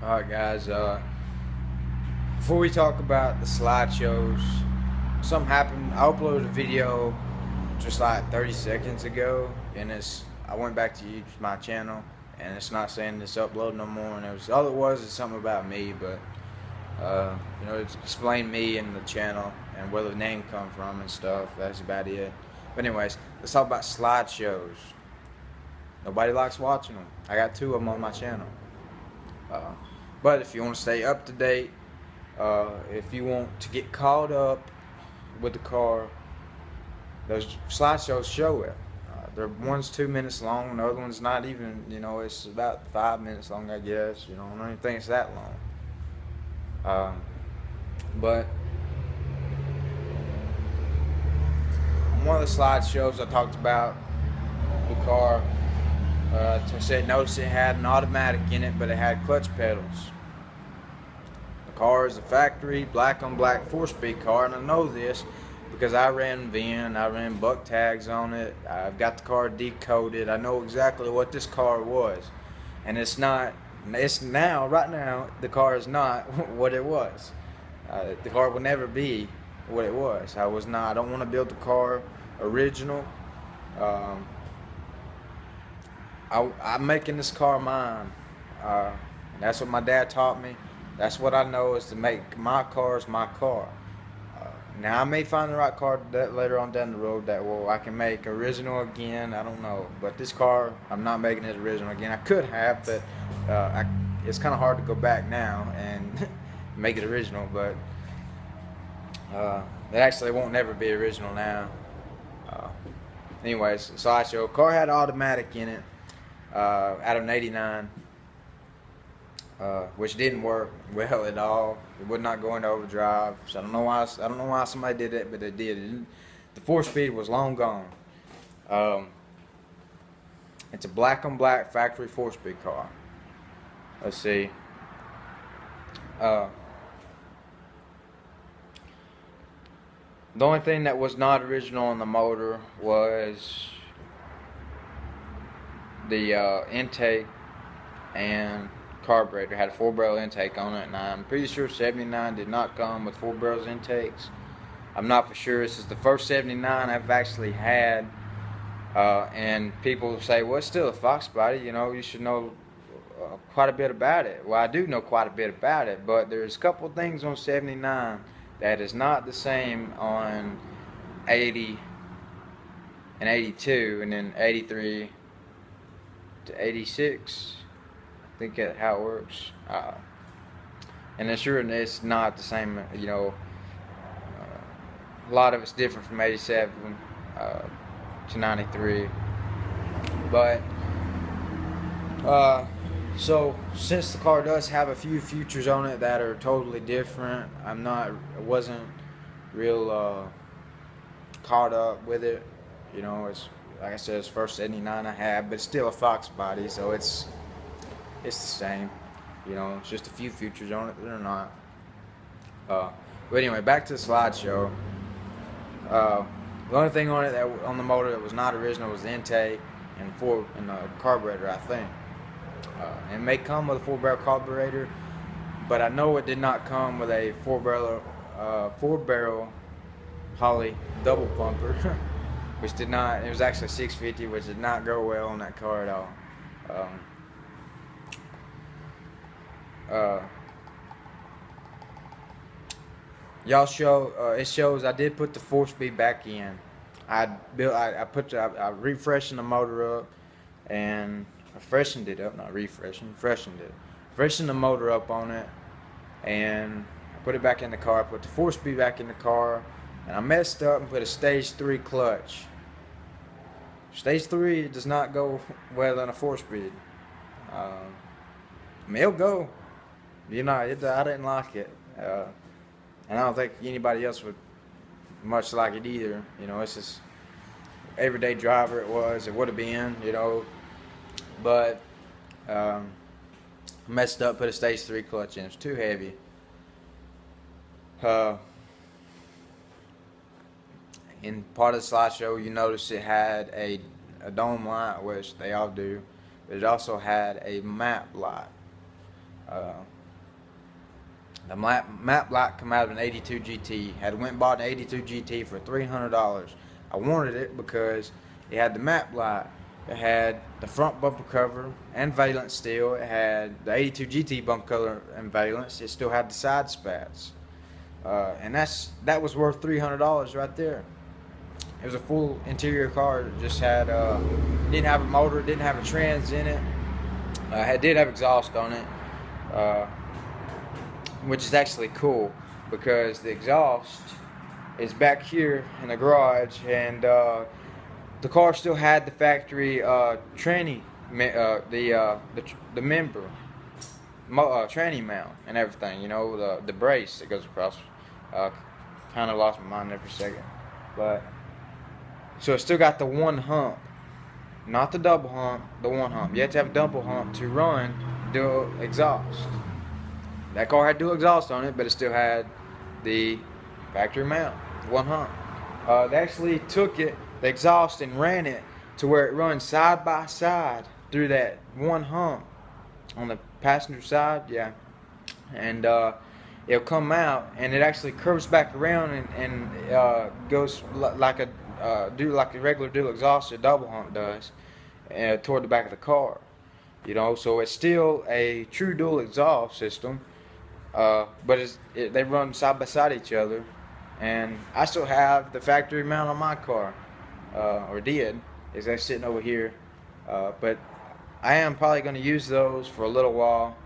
Alright guys, before we talk about the slideshows, something happened. I uploaded a video just like 30 seconds ago, and I went back to my channel, and it's not saying it's upload no more, and all it was is something about me, but it's explain me and the channel and where the name come from and stuff. That's about it. But anyways, let's talk about slideshows. Nobody likes watching them. I got 2 of them on my channel. But if you want to stay up to date, if you want to get caught up with the car, those slideshows show it. One's 2 minutes long, the other one's not even, it's about 5 minutes long, I guess. I don't even think it's that long. But on one of the slideshows I talked about the car. I said notice it had an automatic in it, but it had clutch pedals. The car is a factory black on black 4-speed car, and I know this because I ran VIN, I ran buck tags on it. I've got the car decoded. I know exactly what this car was, and right now the car is not what it was. The car will never be what it was. I don't want to build the car original. I'm making this car mine. That's what my dad taught me. That's what I know, is to make my cars my car. Now I may find the right car later on down the road that I can make original again. I don't know, but this car, I'm not making it original again. I could have, but it's kind of hard to go back now and make it original. But it actually won't never be original now. Anyways, so I show car had automatic in it. Out of an 89, which didn't work well at all. It would not go into overdrive. So I don't know why somebody did it, but they did. The 4-speed was long gone. It's a black on black factory 4-speed car. Let's see. The only thing that was not original on the motor was the intake and carburetor. Had a 4-barrel intake on it, and I'm pretty sure 79 did not come with 4 barrels intakes. I'm not for sure. This is the first 79 I've actually had, and people say, well, it's still a Fox body, you should know quite a bit about it. Well, I do know quite a bit about it, but there's a couple things on 79 that is not the same on 80 and 82, and then 83 to 86. I think that's how it works. And then sure, it's not the same, a lot of it's different from 87 to 93. But so since the car does have a few features on it that are totally different, I wasn't real caught up with it. It's, like I said, it's first 79 I had, but it's still a Fox body, so it's the same. It's just a few features on it that are not. But anyway, back to the slideshow. The only thing on it on the motor that was not original was the intake and the carburetor, I think. It may come with a 4-barrel carburetor, but I know it did not come with a 4-barrel Holly double pumper. Which did not, it was actually 650, which did not go well on that car at all. It shows I did put the 4-speed back in. I refreshed the motor up, and I freshened it up, freshened the motor up on it, and I put it back in the car. I put the 4-speed back in the car, and I messed up and put a stage 3 clutch. Stage 3 does not go well on a 4-speed. It'll go. I didn't like it. And I don't think anybody else would much like it either. It's just everyday driver it would have been, But messed up, put a stage 3 clutch in. It's too heavy. In part of the slideshow, you notice it had a dome light, which they all do, but it also had a map light. Uh, the matte black come out of an 82 GT. Had went and bought an 82 GT for $300. I wanted it because it had the matte black. It had the front bumper cover and valence still. It had the 82 GT bumper cover and valence. It still had the side spats. And that was worth $300 right there. It was a full interior car. It just had didn't have a motor, didn't have a trans in it. Did have exhaust on it, which is actually cool because the exhaust is back here in the garage, and the car still had the factory tranny, the member, tranny mount and everything. You know, the brace that goes across. Kind of lost my mind there for a second, but so it still got the one hump, not the double hump, the one hump. You have to have a double hump to run dual exhaust. That car had dual exhaust on it, but it still had the factory mount, one hump. They actually took the exhaust and ran it to where it runs side by side through that one hump on the passenger side, yeah. And it'll come out and it actually curves back around and goes like a regular dual exhaust, a double hump does, toward the back of the car. You know, so it's still a true dual exhaust system, but they run side by side each other. And I still have the factory mount on my car, or did. Is that sitting over here? But I am probably going to use those for a little while.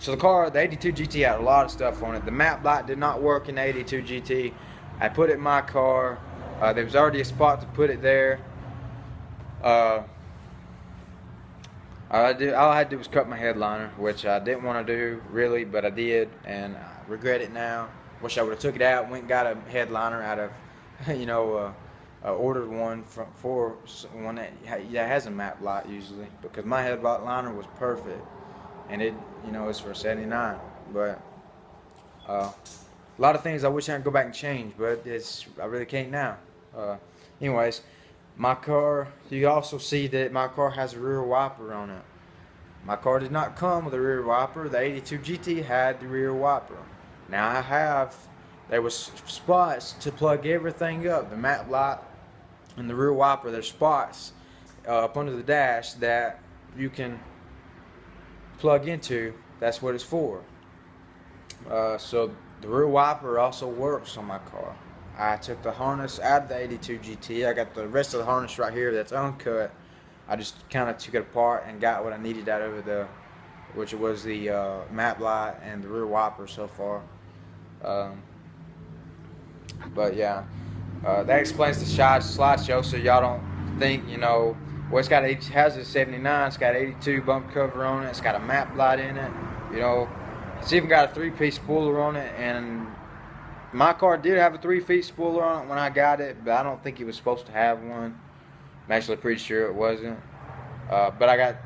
So the car, the 82 GT, had a lot of stuff on it. The matte black did not work in the 82 GT. I put it in my car. There was already a spot to put it there. All I had to do was cut my headliner, which I didn't want to do really, but I did, and I regret it now. Wish I would have took it out, went and got a headliner out of, you know, ordered one for one that has a matte black usually, because my headliner was perfect, and it, you know, it's for $79. But a lot of things I wish I could go back and change, but I really can't now. Anyways. My car, you also see that my car has a rear wiper on it. My car did not come with a rear wiper. The 82 GT had the rear wiper. Now there was spots to plug everything up. The matte black and the rear wiper, there's spots up under the dash that you can plug into. That's what it's for. So the rear wiper also works on my car. I took the harness out of the 82 GT. I got the rest of the harness right here that's uncut. I just kind of took it apart and got what I needed out of it, which was the matte black and the rear wiper so far. But yeah, that explains the slideshow, so y'all don't think, you know, well, it has a 79, it's got 82 bump cover on it, it's got a matte black in it, you know, it's even got a 3-piece spoiler on it, and my car did have a 3-piece spoiler on it when I got it, but I don't think it was supposed to have one. I'm actually pretty sure it wasn't. But I got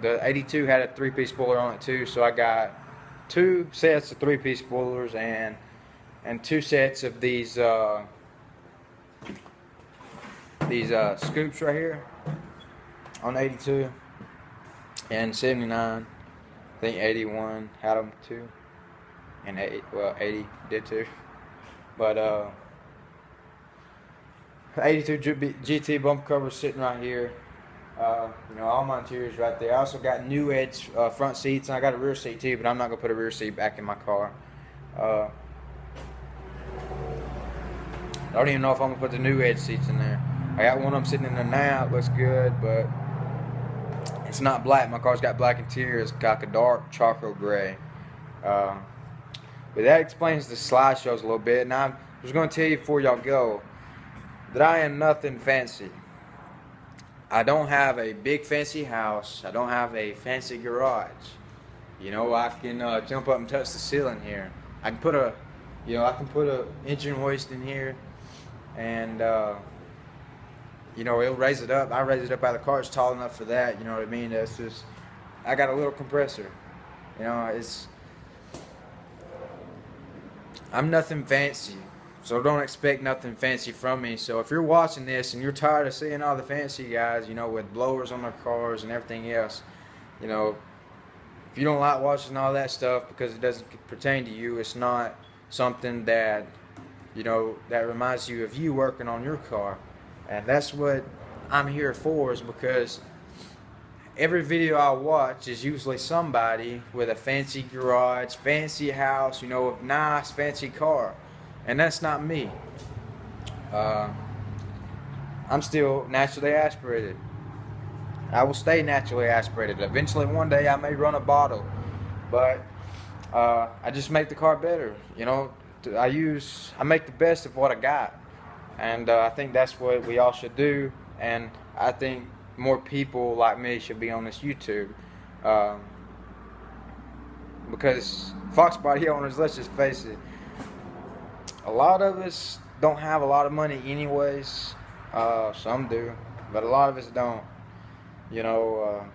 the 82 had a 3-piece spoiler on it too, so I got 2 sets of 3-piece spoilers and 2 sets of these scoops right here on 82 and 79. I think 81 had them too, and 80 did too. But 82 GT bumper cover sitting right here. You know, all my interiors right there. I also got new edge front seats, and I got a rear seat too, but I'm not gonna put a rear seat back in my car. I don't even know if I'm gonna put the new edge seats in there. I got one of them sitting in there now. It looks good, but it's not black. My car's got black interior. It's got a dark charcoal gray. But that explains the slideshows a little bit. And I was going to tell you before y'all go that I am nothing fancy. I don't have a big fancy house. I don't have a fancy garage. You know, I can jump up and touch the ceiling here. I can put a engine hoist in here, and you know, it'll raise it up. I raise it up out of the car. It's tall enough for that. You know what I mean? That's just, I got a little compressor. You know, I'm nothing fancy, so don't expect nothing fancy from me. So if you're watching this and you're tired of seeing all the fancy guys, you know, with blowers on their cars and everything else, you know, if you don't like watching all that stuff because it doesn't pertain to you, it's not something that, you know, that reminds you of you working on your car. And that's what I'm here for, is because every video I watch is usually somebody with a fancy garage, fancy house, you know, a nice fancy car. And that's not me. I'm still naturally aspirated. I will stay naturally aspirated. Eventually one day I may run a bottle, but I just make the car better. You know, I make the best of what I got, and I think that's what we all should do. And I think more people like me should be on this YouTube, because Fox body owners, let's just face it, a lot of us don't have a lot of money anyways. Some do, but a lot of us don't. You know,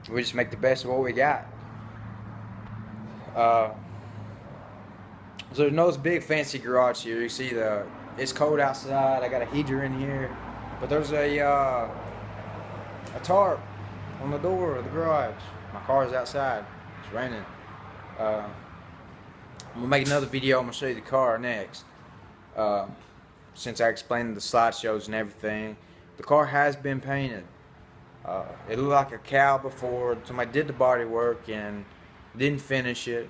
we just make the best of what we got. So there's no big fancy garage here. You see it's cold outside. I got a heater in here, but there's a tarp on the door of the garage. My car's outside. It's raining. I'm gonna make another video. I'm gonna show you the car next. Since I explained the slideshows and everything, the car has been painted. It looked like a cow before. Somebody did the body work and didn't finish it.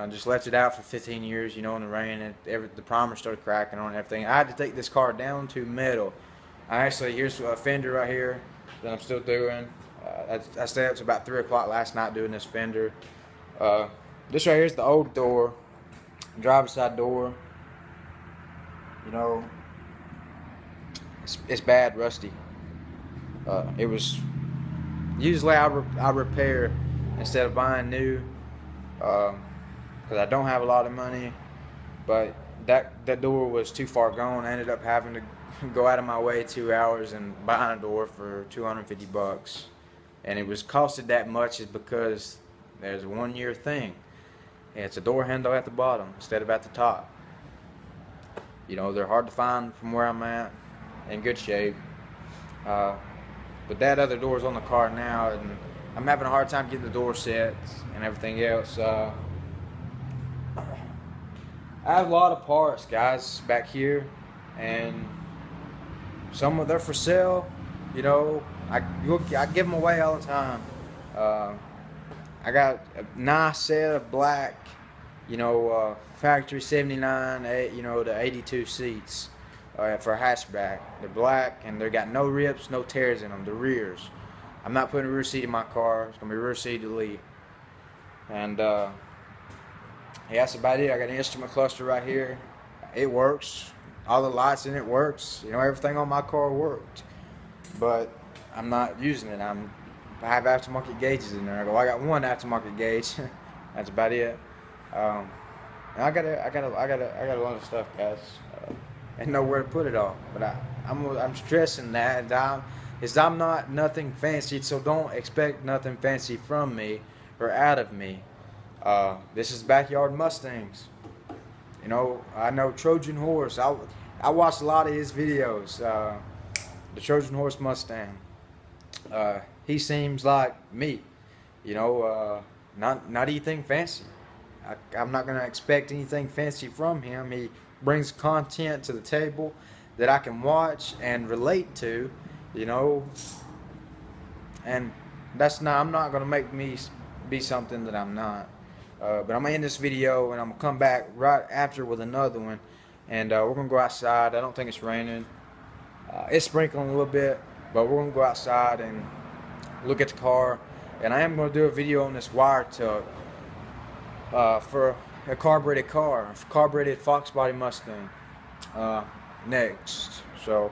Just left it out for 15 years, you know, in the rain. The primer started cracking on everything. I had to take this car down to metal. Here's a fender right here that I'm still doing. I stayed up to about 3 o'clock last night doing this fender. This right here is the old door, driver's side door. You know, it's bad, rusty. It was usually I repair instead of buying new, because I don't have a lot of money. But that door was too far gone. I ended up having to go out of my way 2 hours and buying a door for $250, and it was costed that much is because there's a 1-year thing. It's a door handle at the bottom instead of at the top. You know, they're hard to find from where I'm at, in good shape. But that other door's on the car now, and I'm having a hard time getting the door set and everything else. I have a lot of parts, guys, back here, and some of them are for sale. You know, I give them away all the time. I got a nice set of black, you know, factory 79, you know, the 82 seats. For a hatchback. They're black and they got no rips, no tears in them. The rears. I'm not putting a rear seat in my car. It's gonna be rear seat delete. And yeah, that's about it. I got an instrument cluster right here. It works. All the lights in it works. You know, everything on my car worked. But I'm not using it. I have aftermarket gauges in there. I got one aftermarket gauge. That's about it. And I got a lot of stuff, guys. And nowhere to put it all, but I'm stressing that I'm not nothing fancy, so don't expect nothing fancy from me or out of me. This is Backyard Mustangs. You know, I know Trojan Horse. I watched a lot of his videos. The Trojan Horse Mustang. He seems like me. You know, not anything fancy. I'm not gonna expect anything fancy from him. He brings content to the table that I can watch and relate to, you know, and I'm not gonna make me be something that I'm not. But I'm gonna end this video and I'm gonna come back right after with another one, and we're gonna go outside. I don't think it's raining. It's sprinkling a little bit, but we're gonna go outside and look at the car, and I am gonna do a video on this wire tuck for a carbureted car, carbureted Fox body Mustang next. So